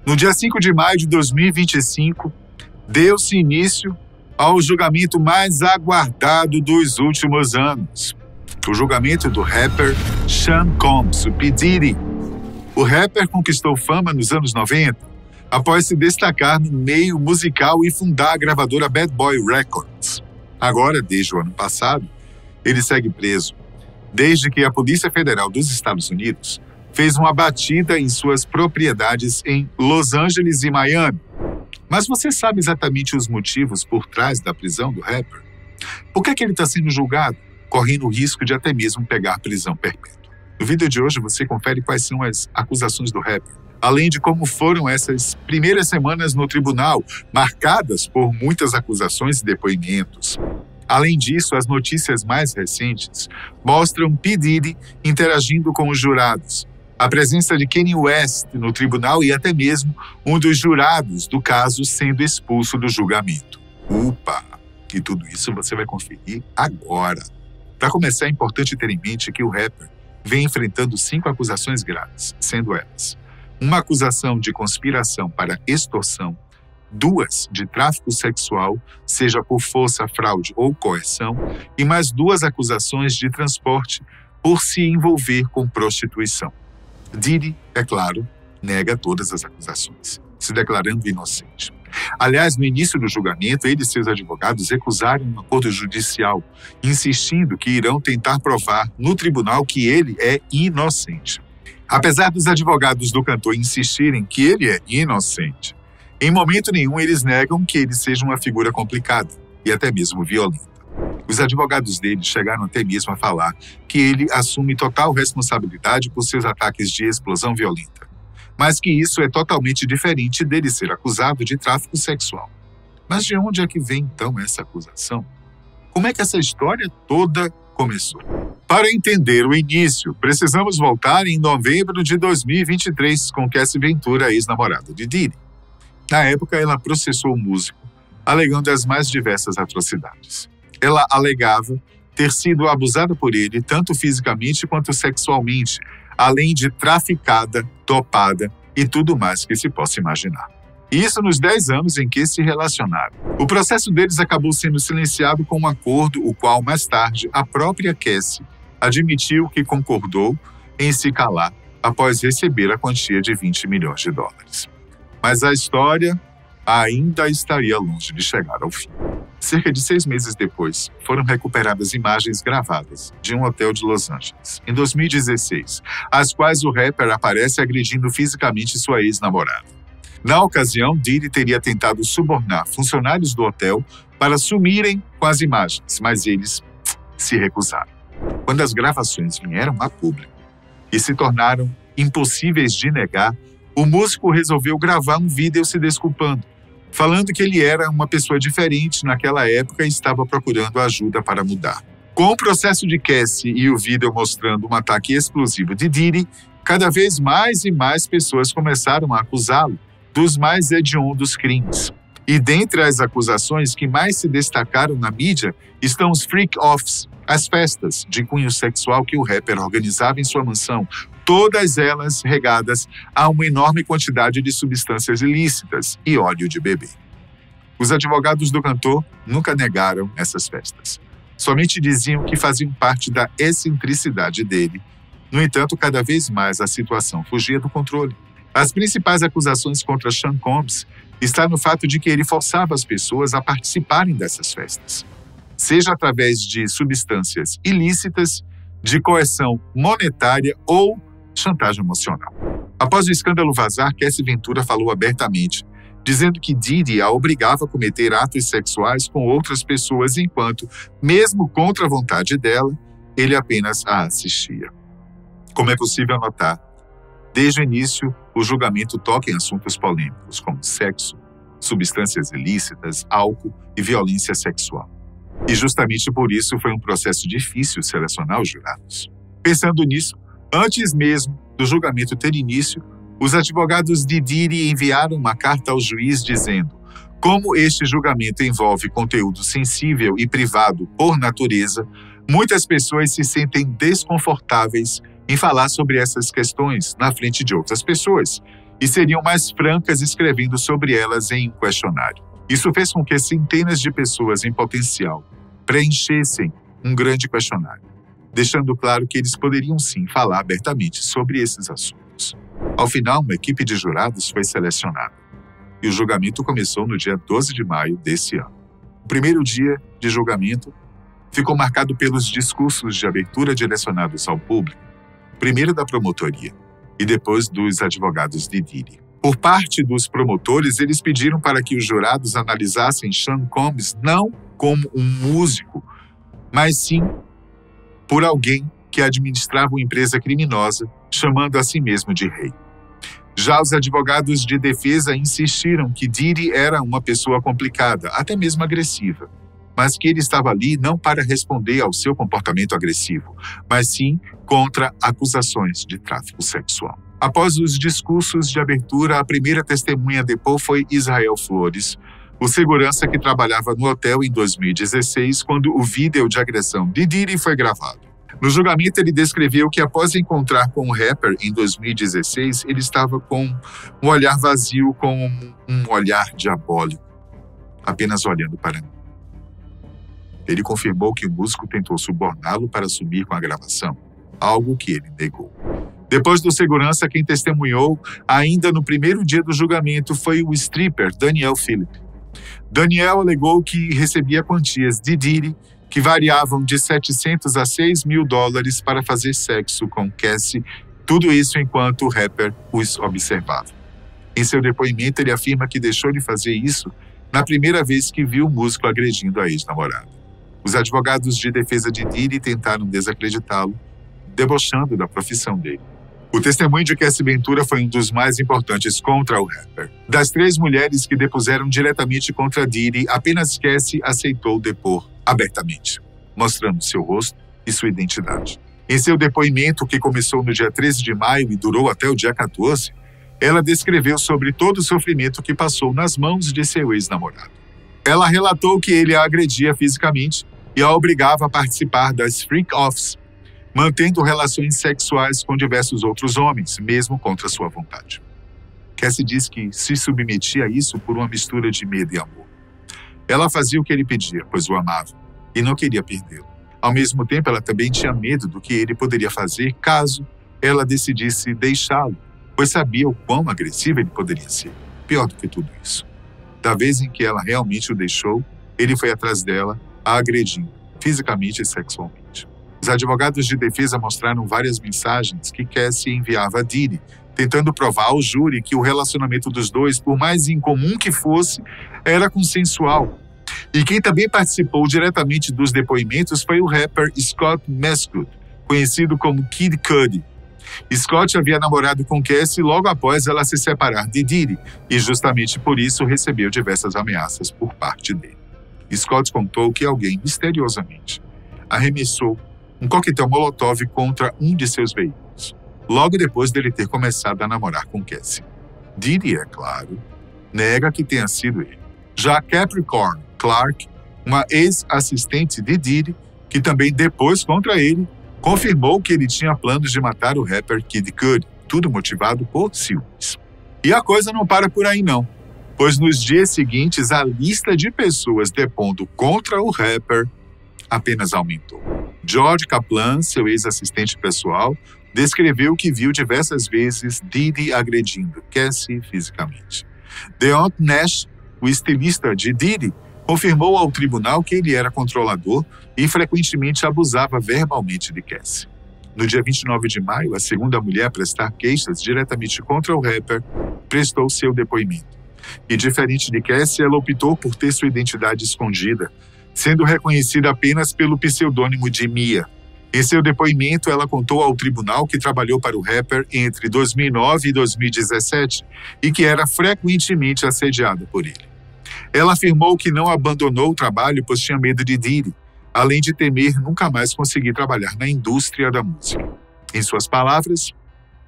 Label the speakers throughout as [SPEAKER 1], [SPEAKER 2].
[SPEAKER 1] No dia 5 de maio de 2025, deu-se início ao julgamento mais aguardado dos últimos anos. O julgamento do rapper Sean Combs, o P. Diddy. O rapper conquistou fama nos anos 90, após se destacar no meio musical e fundar a gravadora Bad Boy Records. Agora, desde o ano passado, ele segue preso, desde que a Polícia Federal dos Estados Unidos fez uma batida em suas propriedades em Los Angeles e Miami. Mas você sabe exatamente os motivos por trás da prisão do rapper? Por que ele está sendo julgado, correndo o risco de até mesmo pegar prisão perpétua? No vídeo de hoje você confere quais são as acusações do rapper, além de como foram essas primeiras semanas no tribunal, marcadas por muitas acusações e depoimentos. Além disso, as notícias mais recentes mostram P. Diddy interagindo com os jurados, a presença de Kanye West no tribunal e até mesmo um dos jurados do caso sendo expulso do julgamento. Upa! E tudo isso você vai conferir agora. Para começar, é importante ter em mente que o rapper vem enfrentando 5 acusações graves, sendo elas: uma acusação de conspiração para extorsão, 2 de tráfico sexual, seja por força, fraude ou coerção, e mais 2 acusações de transporte por se envolver com prostituição. Diddy, é claro, nega todas as acusações, se declarando inocente. Aliás, no início do julgamento, ele e seus advogados recusaram um acordo judicial, insistindo que irão tentar provar no tribunal que ele é inocente. Apesar dos advogados do cantor insistirem que ele é inocente, em momento nenhum eles negam que ele seja uma figura complicada e até mesmo violenta. Os advogados dele chegaram até mesmo a falar que ele assume total responsabilidade por seus ataques de explosão violenta, mas que isso é totalmente diferente dele ser acusado de tráfico sexual. Mas de onde é que vem então essa acusação? Como é que essa história toda começou? Para entender o início, precisamos voltar em novembro de 2023 com Cassie Ventura, ex-namorada de Diddy. Na época, ela processou o músico, alegando as mais diversas atrocidades. Ela alegava ter sido abusada por ele, tanto fisicamente quanto sexualmente, além de traficada, dopada e tudo mais que se possa imaginar. Isso nos 10 anos em que se relacionaram. O processo deles acabou sendo silenciado com um acordo, o qual, mais tarde, a própria Cassie admitiu que concordou em se calar após receber a quantia de $20 milhões. Mas a história ainda estaria longe de chegar ao fim. Cerca de 6 meses depois, foram recuperadas imagens gravadas de um hotel de Los Angeles, em 2016, as quais o rapper aparece agredindo fisicamente sua ex-namorada. Na ocasião, Diddy teria tentado subornar funcionários do hotel para sumirem com as imagens, mas eles se recusaram. Quando as gravações vieram a público e se tornaram impossíveis de negar, o músico resolveu gravar um vídeo se desculpando, falando que ele era uma pessoa diferente naquela época e estava procurando ajuda para mudar. Com o processo de Cassie e o vídeo mostrando um ataque explosivo de Diddy, cada vez mais e mais pessoas começaram a acusá-lo dos mais hediondos crimes. E dentre as acusações que mais se destacaram na mídia estão os freak-offs, as festas de cunho sexual que o rapper organizava em sua mansão, todas elas regadas a uma enorme quantidade de substâncias ilícitas e óleo de bebê. Os advogados do cantor nunca negaram essas festas. Somente diziam que faziam parte da excentricidade dele. No entanto, cada vez mais a situação fugia do controle. As principais acusações contra Sean Combs estão no fato de que ele forçava as pessoas a participarem dessas festas, seja através de substâncias ilícitas, de coerção monetária ou chantagem emocional. Após o escândalo vazar, Cassie Ventura falou abertamente, dizendo que Diddy a obrigava a cometer atos sexuais com outras pessoas enquanto, mesmo contra a vontade dela, ele apenas a assistia. Como é possível notar, desde o início, o julgamento toca em assuntos polêmicos como sexo, substâncias ilícitas, álcool e violência sexual. E justamente por isso foi um processo difícil selecionar os jurados. Pensando nisso, antes mesmo do julgamento ter início, os advogados de Diddy enviaram uma carta ao juiz dizendo: como este julgamento envolve conteúdo sensível e privado por natureza, muitas pessoas se sentem desconfortáveis em falar sobre essas questões na frente de outras pessoas. e seriam mais francas escrevendo sobre elas em um questionário. Isso fez com que centenas de pessoas em potencial preenchessem um grande questionário, deixando claro que eles poderiam sim falar abertamente sobre esses assuntos. Ao final, uma equipe de jurados foi selecionada e o julgamento começou no dia 12 de maio desse ano. O primeiro dia de julgamento ficou marcado pelos discursos de abertura direcionados ao público, primeiro da promotoria e depois dos advogados de Diddy. Por parte dos promotores, eles pediram para que os jurados analisassem Sean Combs não como um músico, mas sim por alguém que administrava uma empresa criminosa, chamando a si mesmo de rei. Já os advogados de defesa insistiram que Diddy era uma pessoa complicada, até mesmo agressiva, mas que ele estava ali não para responder ao seu comportamento agressivo, mas sim contra acusações de tráfico sexual. Após os discursos de abertura, a primeira testemunha a depor foi Israel Flores, o segurança que trabalhava no hotel em 2016, quando o vídeo de agressão de Diddy foi gravado. No julgamento, ele descreveu que após encontrar com o rapper em 2016, ele estava com um olhar vazio, com um olhar diabólico, apenas olhando para mim. Ele confirmou que o músico tentou suborná-lo para sumir com a gravação, algo que ele negou. Depois do segurança, quem testemunhou ainda no primeiro dia do julgamento foi o stripper Daniel Phillip. Daniel alegou que recebia quantias de Diddy que variavam de $700 a $6 mil para fazer sexo com Cassie, tudo isso enquanto o rapper os observava. Em seu depoimento, ele afirma que deixou de fazer isso na primeira vez que viu o músico agredindo a ex-namorada. Os advogados de defesa de Diddy tentaram desacreditá-lo, debochando da profissão dele. O testemunho de Cassie Ventura foi um dos mais importantes contra o rapper. Das 3 mulheres que depuseram diretamente contra Diddy, apenas Cassie aceitou depor abertamente, mostrando seu rosto e sua identidade. Em seu depoimento, que começou no dia 13 de maio e durou até o dia 14, ela descreveu sobre todo o sofrimento que passou nas mãos de seu ex-namorado. Ela relatou que ele a agredia fisicamente e a obrigava a participar das freak-offs, mantendo relações sexuais com diversos outros homens, mesmo contra sua vontade. Cassie diz que se submetia a isso por uma mistura de medo e amor. Ela fazia o que ele pedia, pois o amava, e não queria perdê-lo. Ao mesmo tempo, ela também tinha medo do que ele poderia fazer caso ela decidisse deixá-lo, pois sabia o quão agressivo ele poderia ser. Pior do que tudo isso, da vez em que ela realmente o deixou, ele foi atrás dela, a agredindo, fisicamente e sexualmente. Os advogados de defesa mostraram várias mensagens que Cassie enviava a Diddy, tentando provar ao júri que o relacionamento dos dois, por mais incomum que fosse, era consensual. E quem também participou diretamente dos depoimentos foi o rapper Scott Mescud, conhecido como Kid Cudi. Scott havia namorado com Cassie logo após ela se separar de Diddy, e justamente por isso recebeu diversas ameaças por parte dele. Scott contou que alguém, misteriosamente, arremessou um coquetel Molotov contra um de seus veículos, logo depois dele ter começado a namorar com Cassie. Diddy, é claro, nega que tenha sido ele. Já Capricorn Clark, uma ex-assistente de Diddy, que também depôs contra ele, confirmou que ele tinha planos de matar o rapper Kid Cudi, tudo motivado por ciúmes. E a coisa não para por aí não, pois nos dias seguintes a lista de pessoas depondo contra o rapper apenas aumentou. George Kaplan, seu ex-assistente pessoal, descreveu que viu diversas vezes Diddy agredindo Cassie fisicamente. Deont Nash, o estilista de Diddy, confirmou ao tribunal que ele era controlador e frequentemente abusava verbalmente de Cassie. No dia 29 de maio, a segunda mulher a prestar queixas diretamente contra o rapper prestou seu depoimento. E diferente de Cassie, ela optou por ter sua identidade escondida, sendo reconhecida apenas pelo pseudônimo de Mia. Em seu depoimento, ela contou ao tribunal que trabalhou para o rapper entre 2009 e 2017 e que era frequentemente assediada por ele. Ela afirmou que não abandonou o trabalho pois tinha medo de Diddy, além de temer nunca mais conseguir trabalhar na indústria da música. Em suas palavras,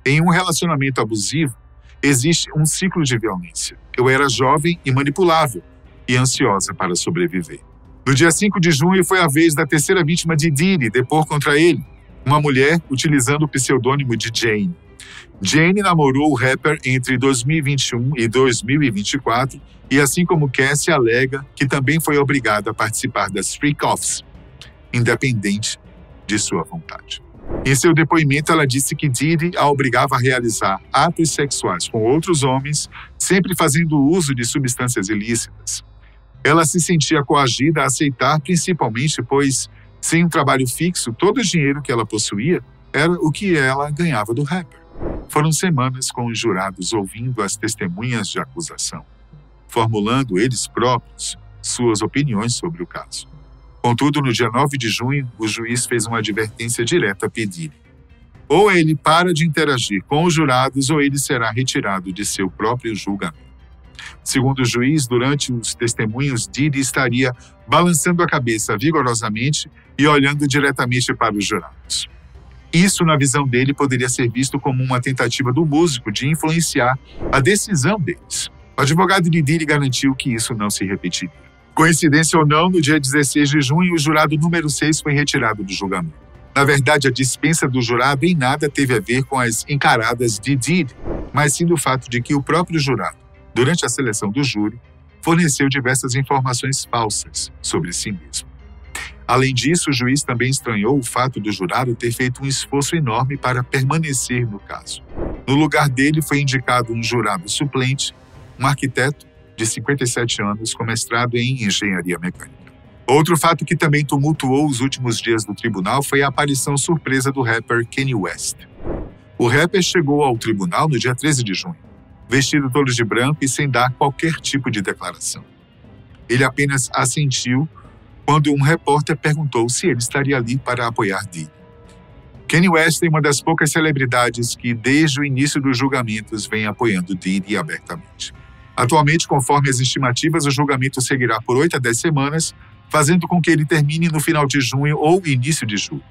[SPEAKER 1] em um relacionamento abusivo, existe um ciclo de violência. Eu era jovem e manipulável e ansiosa para sobreviver. No dia 5 de junho foi a vez da terceira vítima de Diddy depor contra ele, uma mulher utilizando o pseudônimo de Jane. Jane namorou o rapper entre 2021 e 2024 e, assim como Cassie, alega que também foi obrigada a participar das freak-offs, independente de sua vontade. Em seu depoimento, ela disse que Diddy a obrigava a realizar atos sexuais com outros homens, sempre fazendo uso de substâncias ilícitas. Ela se sentia coagida a aceitar, principalmente pois, sem um trabalho fixo, todo o dinheiro que ela possuía era o que ela ganhava do rapper. Foram semanas com os jurados ouvindo as testemunhas de acusação, formulando eles próprios suas opiniões sobre o caso. Contudo, no dia 9 de junho, o juiz fez uma advertência direta a pedir: ou ele para de interagir com os jurados ou ele será retirado de seu próprio julgamento. Segundo o juiz, durante os testemunhos, Diddy estaria balançando a cabeça vigorosamente e olhando diretamente para os jurados. Isso, na visão dele, poderia ser visto como uma tentativa do músico de influenciar a decisão deles. O advogado de Diddy garantiu que isso não se repetiria. Coincidência ou não, no dia 16 de junho, o jurado número 6 foi retirado do julgamento. Na verdade, a dispensa do jurado em nada teve a ver com as encaradas de Diddy, mas sim do fato de que o próprio jurado, durante a seleção do júri, forneceu diversas informações falsas sobre si mesmo. Além disso, o juiz também estranhou o fato do jurado ter feito um esforço enorme para permanecer no caso. No lugar dele foi indicado um jurado suplente, um arquiteto de 57 anos com mestrado em engenharia mecânica. Outro fato que também tumultuou os últimos dias do tribunal foi a aparição surpresa do rapper Kanye West. O rapper chegou ao tribunal no dia 13 de junho, vestido todo de branco e sem dar qualquer tipo de declaração. Ele apenas assentiu quando um repórter perguntou se ele estaria ali para apoiar Diddy. Kanye West é uma das poucas celebridades que, desde o início dos julgamentos, vem apoiando Diddy abertamente. Atualmente, conforme as estimativas, o julgamento seguirá por 8 a 10 semanas, fazendo com que ele termine no final de junho ou início de julho.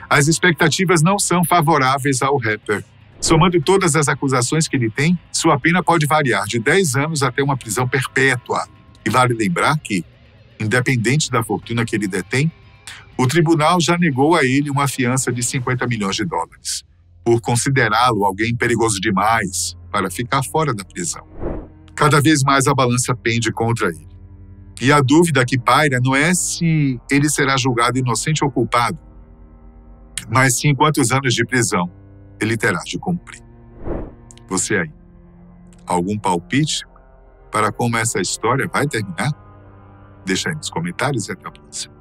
[SPEAKER 1] As expectativas não são favoráveis ao rapper. Somando todas as acusações que ele tem, sua pena pode variar de 10 anos até uma prisão perpétua. E vale lembrar que, independente da fortuna que ele detém, o tribunal já negou a ele uma fiança de 50 milhões de dólares, por considerá-lo alguém perigoso demais para ficar fora da prisão. Cada vez mais a balança pende contra ele. E a dúvida que paira não é se ele será julgado inocente ou culpado, mas sim quantos anos de prisão ele terá de cumprir. Você aí, algum palpite para como essa história vai terminar? Deixa aí nos comentários e até a próxima.